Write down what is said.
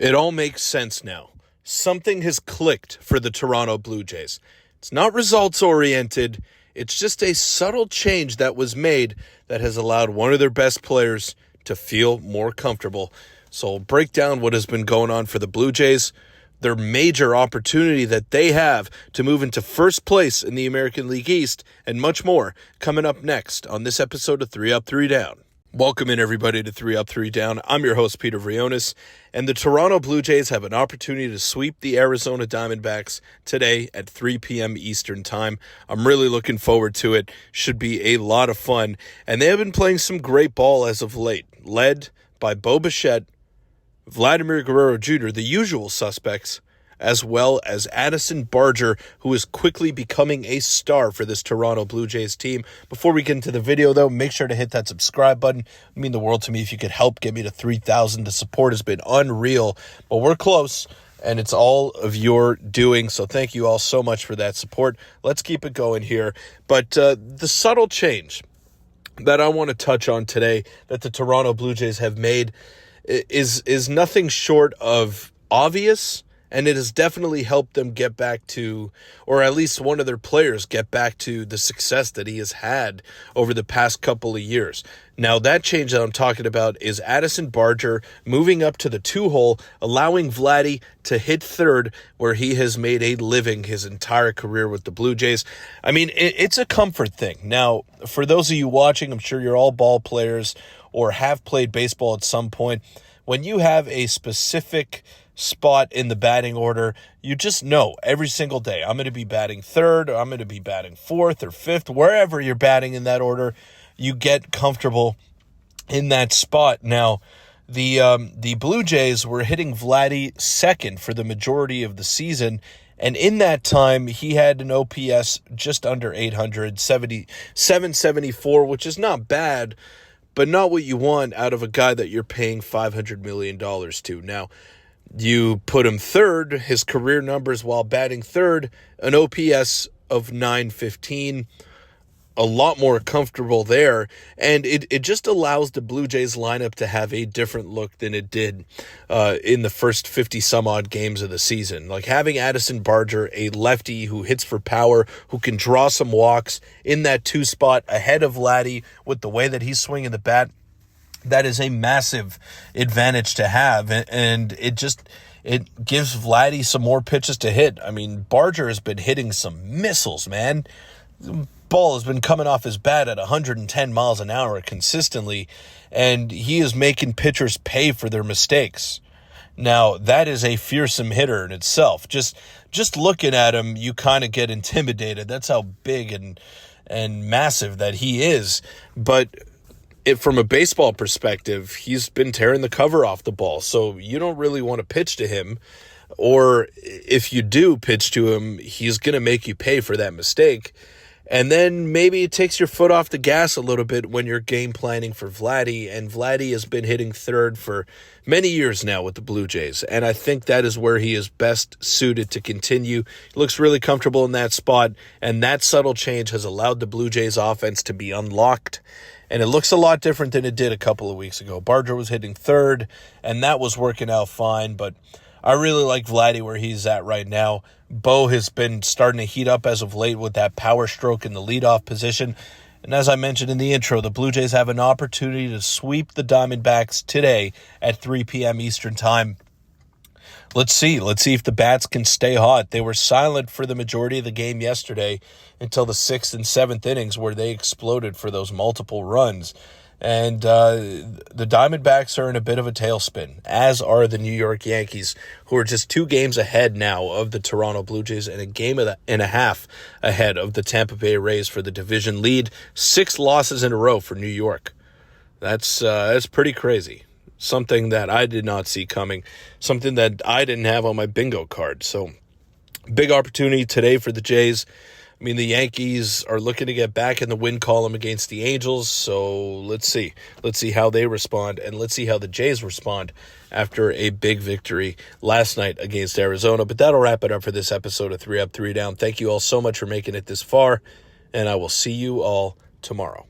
It all makes sense now. Something has clicked for the Toronto Blue Jays. It's not results-oriented. It's just a subtle change that was made that has allowed one of their best players to feel more comfortable. So I'll break down what has been going on for the Blue Jays, their major opportunity that they have to move into first place in the American League East, and much more coming up next on this episode of 3 Up, 3 Down. Welcome in, everybody, to 3 Up, 3 Down. I'm your host, Peter Vryonis, and the Toronto Blue Jays have an opportunity to sweep the Arizona Diamondbacks today at 3 p.m. Eastern Time. I'm really looking forward to it. Should be a lot of fun, and they have been playing some great ball as of late, led by Bo Bichette, Vladimir Guerrero Jr., the usual suspects, as well as Addison Barger, who is quickly becoming a star for this Toronto Blue Jays team. Before we get into the video, though, make sure to hit that subscribe button. It would mean the world to me if you could help get me to 3,000. The support has been unreal, but we're close, and it's all of your doing, so thank you all so much for that support. Let's keep it going here. But the subtle change that I want to touch on today that the Toronto Blue Jays have made is nothing short of obvious, and it has definitely helped them get back to, or at least one of their players get back to, the success that he has had over the past couple of years. Now, that change that I'm talking about is Addison Barger moving up to the 2-hole, allowing Vladdy to hit third, where he has made a living his entire career with the Blue Jays. I mean, it's a comfort thing. Now, for those of you watching, I'm sure you're all ball players or have played baseball at some point. When you have a specific spot in the batting order, you just know every single day, I'm going to be batting third, or I'm going to be batting fourth or fifth, wherever you're batting in that order, you get comfortable in that spot. Now, the Blue Jays were hitting Vladdy second for the majority of the season, and in that time, he had an OPS just under 800, 774, which is not bad, but not what you want out of a guy that you're paying $500 million to. Now, you put him third, his career numbers while batting third, an OPS of 915, a lot more comfortable there, and it just allows the Blue Jays lineup to have a different look than it did in the first 50-some-odd games of the season. Like having Addison Barger, a lefty who hits for power, who can draw some walks in that 2 spot ahead of Vladdy with the way that he's swinging the bat, that is a massive advantage to have, and it gives Vladdy some more pitches to hit. I mean, Barger has been hitting some missiles, man. The ball has been coming off his bat at 110 miles an hour consistently, and he is making pitchers pay for their mistakes. Now, that is a fearsome hitter in itself. Just looking at him, you kind of get intimidated. That's how big and massive that he is. But from a baseball perspective, he's been tearing the cover off the ball, so you don't really want to pitch to him, or if you do pitch to him, he's going to make you pay for that mistake, and then maybe it takes your foot off the gas a little bit when you're game planning for Vladdy, and Vladdy has been hitting third for many years now with the Blue Jays, and I think that is where he is best suited to continue. He looks really comfortable in that spot, and that subtle change has allowed the Blue Jays offense to be unlocked, and it looks a lot different than it did a couple of weeks ago. Barger was hitting third, and that was working out fine, but I really like Vladdy where he's at right now. Bo has been starting to heat up as of late with that power stroke in the leadoff position. And as I mentioned in the intro, the Blue Jays have an opportunity to sweep the Diamondbacks today at 3 p.m. Eastern Time. Let's see if the bats can stay hot. They were silent for the majority of the game yesterday until the 6th and 7th innings, where they exploded for those multiple runs. And the Diamondbacks are in a bit of a tailspin, as are the New York Yankees, who are just 2 games ahead now of the Toronto Blue Jays and a game and a half ahead of the Tampa Bay Rays for the division lead. 6 losses in a row for New York. That's pretty crazy. Something that I did not see coming, something that I didn't have on my bingo card. So, big opportunity today for the Jays. I mean, the Yankees are looking to get back in the win column against the Angels, so let's see. Let's see how they respond, and let's see how the Jays respond after a big victory last night against Arizona. But that'll wrap it up for this episode of 3 Up, 3 Down. Thank you all so much for making it this far, and I will see you all tomorrow.